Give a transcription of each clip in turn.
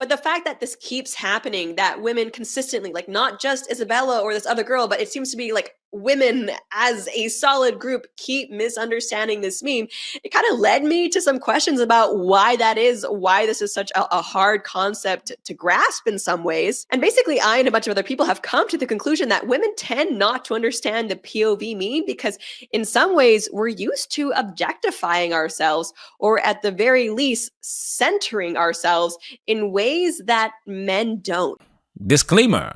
But the fact that this keeps happening, that women consistently, like not just Isabella or this other girl, but it seems to be like women as a solid group keep misunderstanding this meme, it kind of led me to some questions about why that is, why this is such a hard concept to grasp in some ways. And basically, I and a bunch of other people have come to the conclusion that women tend not to understand the POV meme because in some ways we're used to objectifying ourselves, or at the very least centering ourselves in ways that men don't. Disclaimer.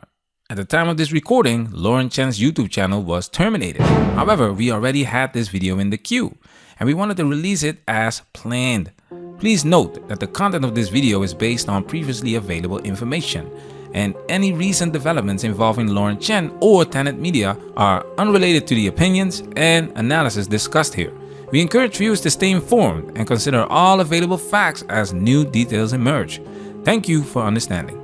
At the time of this recording, Lauren Chen's YouTube channel was terminated. However, we already had this video in the queue, and we wanted to release it as planned. Please note that the content of this video is based on previously available information, and any recent developments involving Lauren Chen or Tenet Media are unrelated to the opinions and analysis discussed here. We encourage viewers to stay informed and consider all available facts as new details emerge. Thank you for understanding.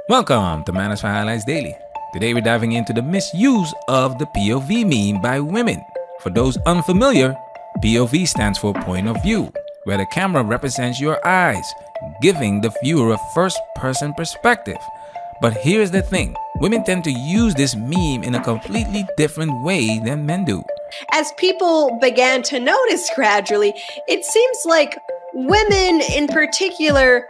Welcome to Manners for Highlights Daily. Today we're diving into the misuse of the POV meme by women. For those unfamiliar, POV stands for point of view, where the camera represents your eyes, giving the viewer a first-person perspective. But here's the thing, women tend to use this meme in a completely different way than men do. As people began to notice gradually, it seems like women in particular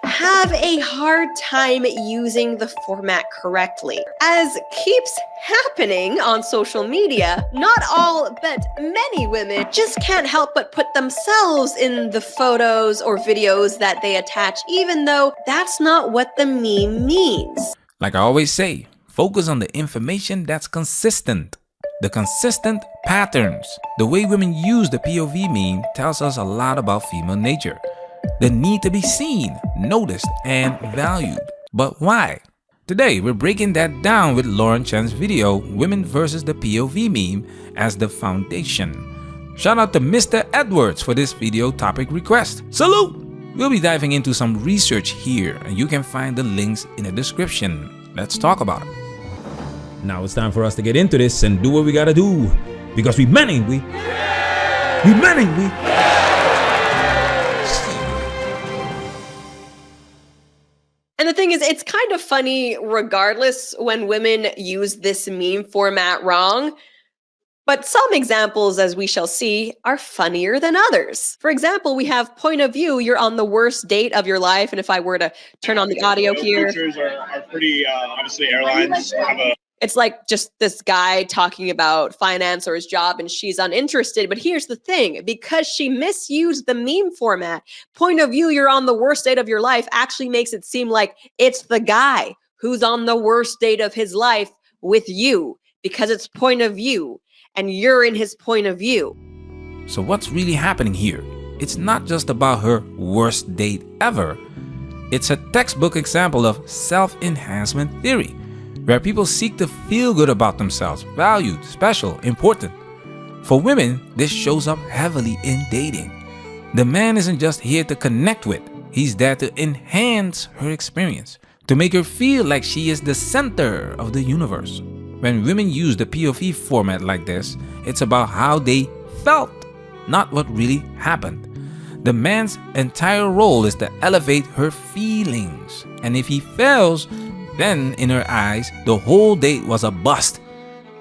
have a hard time using the format correctly. As keeps happening on social media, not all, but many women just can't help but put themselves in the photos or videos that they attach, even though that's not what the meme means. Like I always say, focus on the information that's consistent. The consistent patterns. The way women use the POV meme tells us a lot about female nature. The need to be seen, noticed, and valued. But why? Today, we're breaking that down with Lauren Chen's video, Women vs. the POV meme, as the foundation. Shout out to Mr. Edwards for this video topic request. Salute! We'll be diving into some research here, and you can find the links in the description. Let's talk about it. Now it's time for us to get into this and do what we gotta do. Because we men, ain't we? We men, ain't we? And the thing is, it's kind of funny regardless when women use this meme format wrong. But some examples, as we shall see, are funnier than others. For example, we have point of view, you're on the worst date of your life. And if I were to turn on the audio here. Pictures are pretty, obviously airlines have a... It's like just this guy talking about finance or his job and she's uninterested. But here's the thing, because she misused the meme format, point of view, you're on the worst date of your life actually makes it seem like it's the guy who's on the worst date of his life with you because it's point of view and you're in his point of view. So what's really happening here? It's not just about her worst date ever. It's a textbook example of self-enhancement theory, where people seek to feel good about themselves, valued, special, important. For women, this shows up heavily in dating. The man isn't just here to connect with, he's there to enhance her experience, to make her feel like she is the center of the universe. When women use the POV format like this, it's about how they felt, not what really happened. The man's entire role is to elevate her feelings, and if he fails, then in her eyes, the whole date was a bust.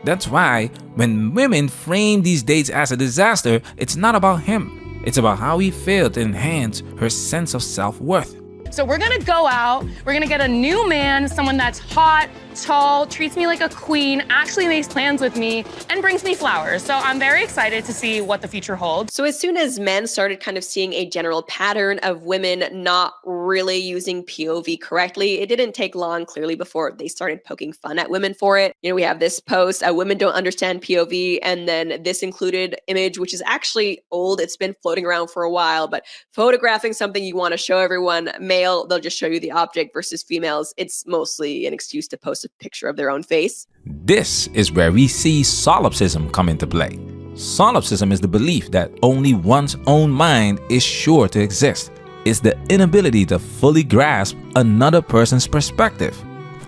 That's why when women frame these dates as a disaster, it's not about him. It's about how he failed to enhance her sense of self-worth. So we're gonna go out, we're gonna get a new man, someone that's hot, tall, treats me like a queen, actually makes plans with me, and brings me flowers. So I'm very excited to see what the future holds. So as soon as men started kind of seeing a general pattern of women not really using POV correctly, it didn't take long, clearly, before they started poking fun at women for it. You know, we have this post, women don't understand POV, and then this included image, which is actually old. It's been floating around for a while, but photographing something you want to show everyone, male, they'll just show you the object, versus females, it's mostly an excuse to post a picture of their own face. This is where we see solipsism come into play. Solipsism is the belief that only one's own mind is sure to exist. It's the inability to fully grasp another person's perspective.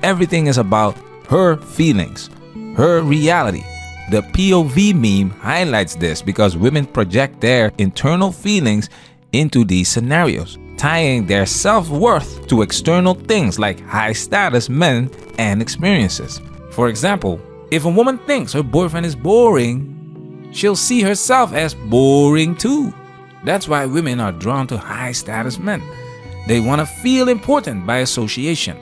Everything is about her feelings, her reality. The POV meme highlights this because women project their internal feelings into these scenarios, tying their self-worth to external things like high-status men and experiences. For example, if a woman thinks her boyfriend is boring, she'll see herself as boring too. That's why women are drawn to high-status men. They want to feel important by association.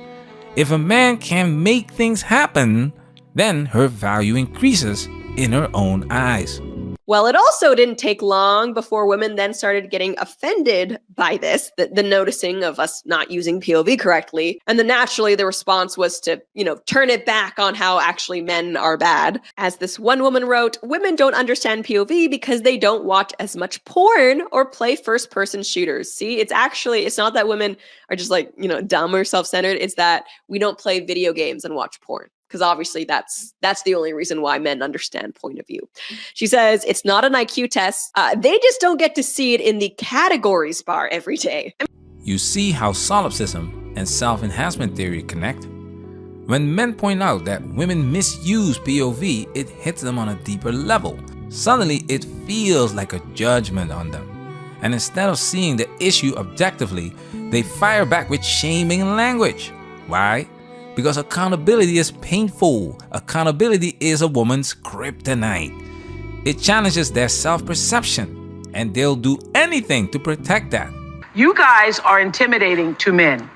If a man can make things happen, then her value increases in her own eyes. Well, it also didn't take long before women then started getting offended by this, the noticing of us not using POV correctly. And then naturally the response was to, turn it back on how actually men are bad. As this one woman wrote, women don't understand POV because they don't watch as much porn or play first-person shooters. See, it's not that women are just dumb or self-centered. It's that we don't play video games and watch porn. Because obviously that's the only reason why men understand point of view. She says it's not an IQ test. They just don't get to see it in the categories bar every day. You see how solipsism and self-enhancement theory connect? When men point out that women misuse POV, it hits them on a deeper level. Suddenly, it feels like a judgment on them. And instead of seeing the issue objectively, they fire back with shaming language. Why? Because accountability is painful. Accountability is a woman's kryptonite. It challenges their self-perception, and they'll do anything to protect that. You guys are intimidating to men.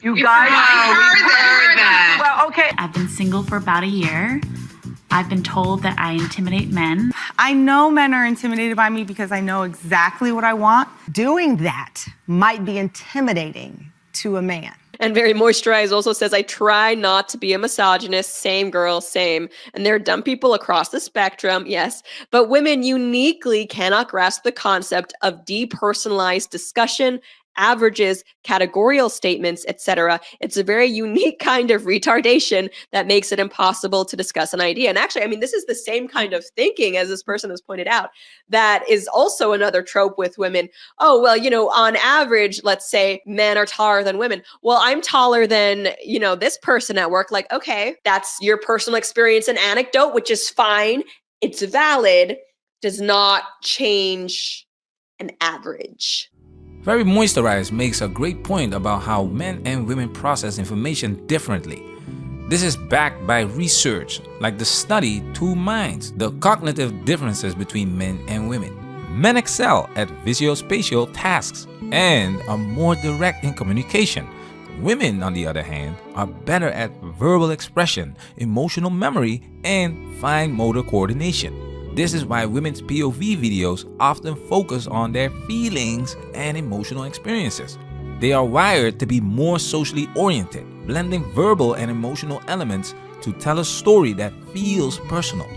You guys heard that. Well, okay. I've been single for about a year. I've been told that I intimidate men. I know men are intimidated by me because I know exactly what I want. Doing that might be intimidating to a man. And Very Moisturized also says, I try not to be a misogynist. Same girl, same. And there are dumb people across the spectrum, yes. But women uniquely cannot grasp the concept of depersonalized discussion, averages, categorical statements, etc. It's a very unique kind of retardation that makes it impossible to discuss an idea. And actually, this is the same kind of thinking, as this person has pointed out, that is also another trope with women. Oh, well, on average, let's say men are taller than women. Well, I'm taller than, this person at work. Like, okay, that's your personal experience and anecdote, which is fine. It's valid, does not change an average. Very Moisturized makes a great point about how men and women process information differently. This is backed by research, like the study Two Minds, the cognitive differences between men and women. Men excel at visuospatial tasks and are more direct in communication. Women, on the other hand, are better at verbal expression, emotional memory, and fine motor coordination. This is why women's POV videos often focus on their feelings and emotional experiences. They are wired to be more socially oriented, blending verbal and emotional elements to tell a story that feels personal.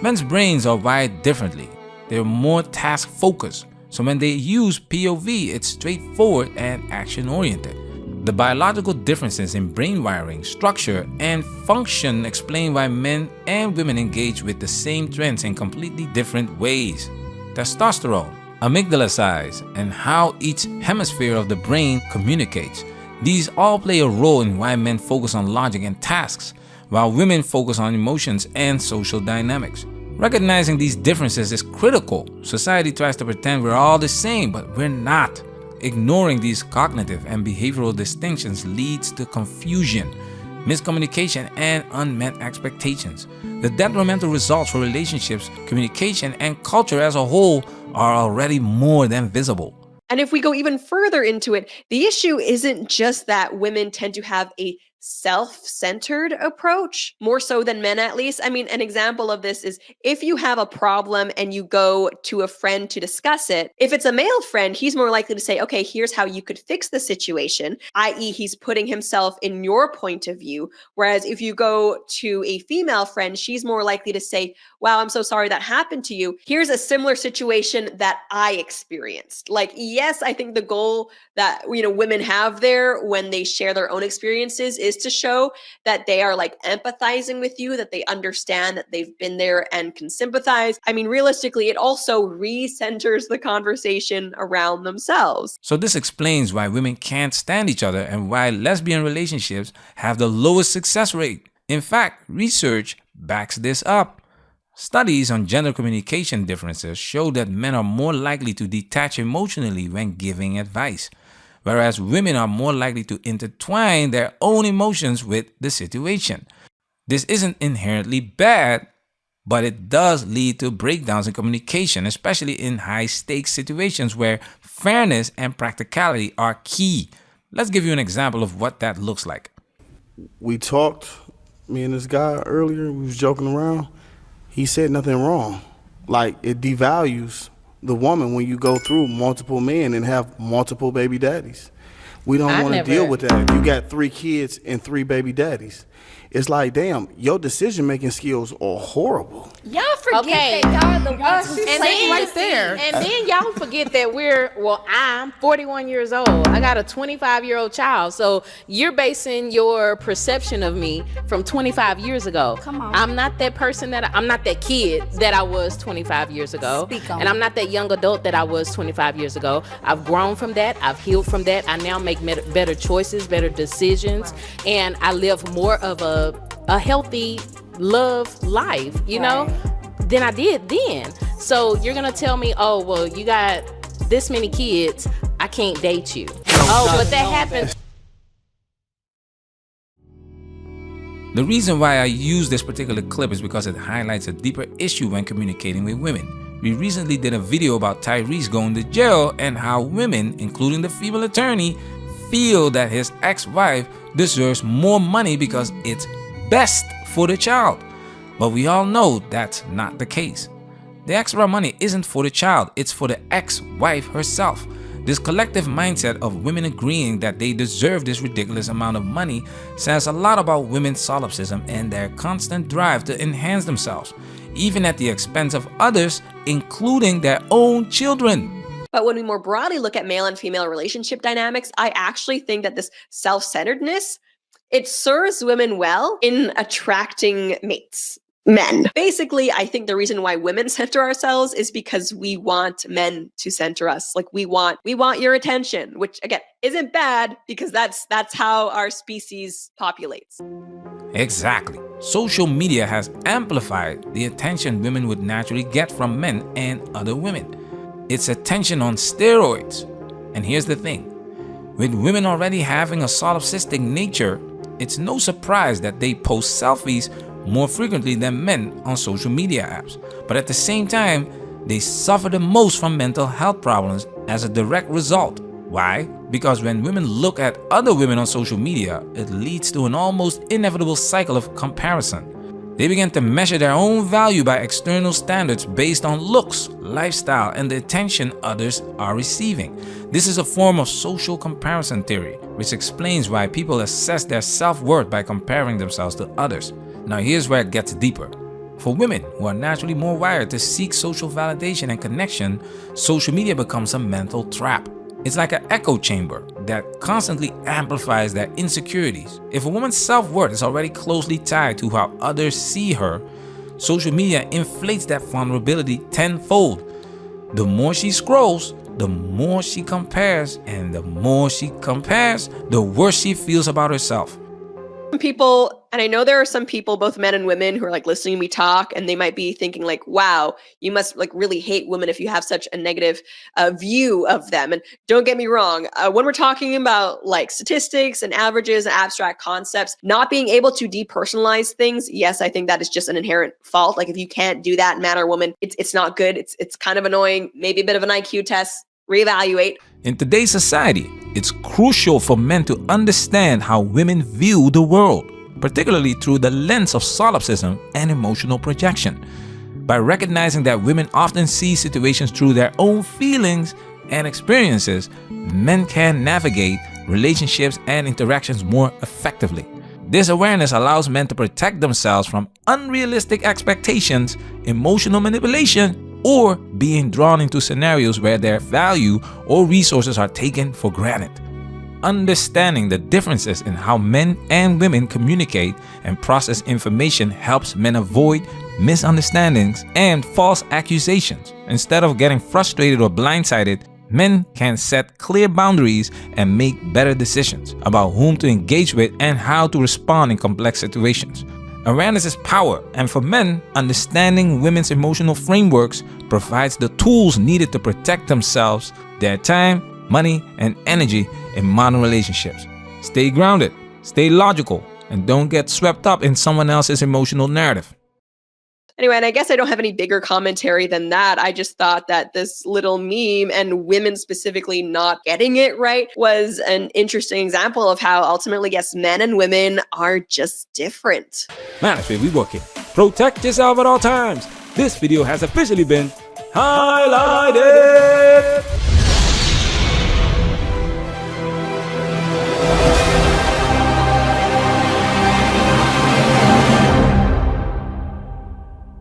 Men's brains are wired differently. They're more task-focused, so when they use POV, it's straightforward and action-oriented. The biological differences in brain wiring, structure, and function explain why men and women engage with the same trends in completely different ways. Testosterone, amygdala size, and how each hemisphere of the brain communicates. These all play a role in why men focus on logic and tasks, while women focus on emotions and social dynamics. Recognizing these differences is critical. Society tries to pretend we're all the same, but we're not. Ignoring these cognitive and behavioral distinctions leads to confusion, miscommunication, and unmet expectations. The detrimental results for relationships, communication, and culture as a whole are already more than visible. And if we go even further into it, the issue isn't just that women tend to have a self-centered approach, more so than men at least. An example of this is if you have a problem and you go to a friend to discuss it, if it's a male friend, he's more likely to say, okay, here's how you could fix the situation, i.e. he's putting himself in your point of view. Whereas if you go to a female friend, she's more likely to say, wow, I'm so sorry that happened to you. Here's a similar situation that I experienced. Like, yes, I think the goal that, women have there when they share their own experiences is to show that they are empathizing with you, that they understand that they've been there and can sympathize. Realistically, it also recenters the conversation around themselves. So this explains why women can't stand each other and why lesbian relationships have the lowest success rate. In fact, research backs this up. Studies on gender communication differences show that men are more likely to detach emotionally when giving advice, whereas women are more likely to intertwine their own emotions with the situation. This isn't inherently bad, but it does lead to breakdowns in communication, especially in high-stakes situations where fairness and practicality are key. Let's give you an example of what that looks like. We talked, me and this guy earlier, we was joking around. He said nothing wrong. Like, it devalues the woman when you go through multiple men and have multiple baby daddies. We don't want to deal with that. You got 3 kids and 3 baby daddies. It's like, damn, your decision-making skills are horrible. Y'all forget that y'all the ones who and then, right there. And then y'all forget that I'm 41 years old. I got a 25-year-old child. So you're basing your perception of me from 25 years ago. Come on. I'm not that person I'm not that kid that I was 25 years ago. Speak on and I'm not that young adult that I was 25 years ago. I've grown from that. I've healed from that. I now make better choices, better decisions. And I live more of a healthy love life, you know, than I did then. So you're gonna tell me, oh, well, you got this many kids, I can't date you. But that happened. The reason why I use this particular clip is because it highlights a deeper issue when communicating with women. We recently did a video about Tyrese going to jail and how women, including the female attorney, feel that his ex-wife deserves more money because it's best for the child. But we all know that's not the case. The extra money isn't for the child, it's for the ex-wife herself. This collective mindset of women agreeing that they deserve this ridiculous amount of money says a lot about women's solipsism and their constant drive to enhance themselves, even at the expense of others, including their own children. But when we more broadly look at male and female relationship dynamics, I actually think that this self-centeredness, it serves women well in attracting mates, men. Basically, I think the reason why women center ourselves is because we want men to center us. Like we want your attention, which again isn't bad because that's how our species populates. Exactly. Social media has amplified the attention women would naturally get from men and other women. It's attention on steroids. And here's the thing. With women already having a solipsistic nature, it's no surprise that they post selfies more frequently than men on social media apps. But at the same time, they suffer the most from mental health problems as a direct result. Why? Because when women look at other women on social media, it leads to an almost inevitable cycle of comparison. They begin to measure their own value by external standards based on looks, lifestyle, and the attention others are receiving. This is a form of social comparison theory, which explains why people assess their self-worth by comparing themselves to others. Now here's where it gets deeper. For women who are naturally more wired to seek social validation and connection, social media becomes a mental trap. It's like an echo chamber that constantly amplifies their insecurities. If a woman's self-worth is already closely tied to how others see her, social media inflates that vulnerability tenfold. The more she scrolls, the more she compares, and the more she compares, the worse she feels about herself. People, and I know there are some people, both men and women, who are like listening to me talk, and they might be thinking like, wow, you must like really hate women if you have such a negative view of them. And don't get me wrong, when we're talking about like statistics and averages and abstract concepts, not being able to depersonalize things, yes, I think that is just an inherent fault. Like if you can't do that, man or woman, it's not good. It's kind of annoying, maybe a bit of an IQ test. Reevaluate. In today's society, it's crucial for men to understand how women view the world, particularly through the lens of solipsism and emotional projection. By recognizing that women often see situations through their own feelings and experiences, men can navigate relationships and interactions more effectively. This awareness allows men to protect themselves from unrealistic expectations, emotional manipulation, or being drawn into scenarios where their value or resources are taken for granted. Understanding the differences in how men and women communicate and process information helps men avoid misunderstandings and false accusations. Instead of getting frustrated or blindsided, men can set clear boundaries and make better decisions about whom to engage with and how to respond in complex situations. Awareness is power, and for men, understanding women's emotional frameworks provides the tools needed to protect themselves, their time, money, and energy in modern relationships. Stay grounded, stay logical, and don't get swept up in someone else's emotional narrative. Anyway, and I guess I don't have any bigger commentary than that. I just thought that this little meme and women specifically not getting it right was an interesting example of how ultimately, yes, men and women are just different. Manosphere, we working. Protect yourself at all times. This video has officially been highlighted.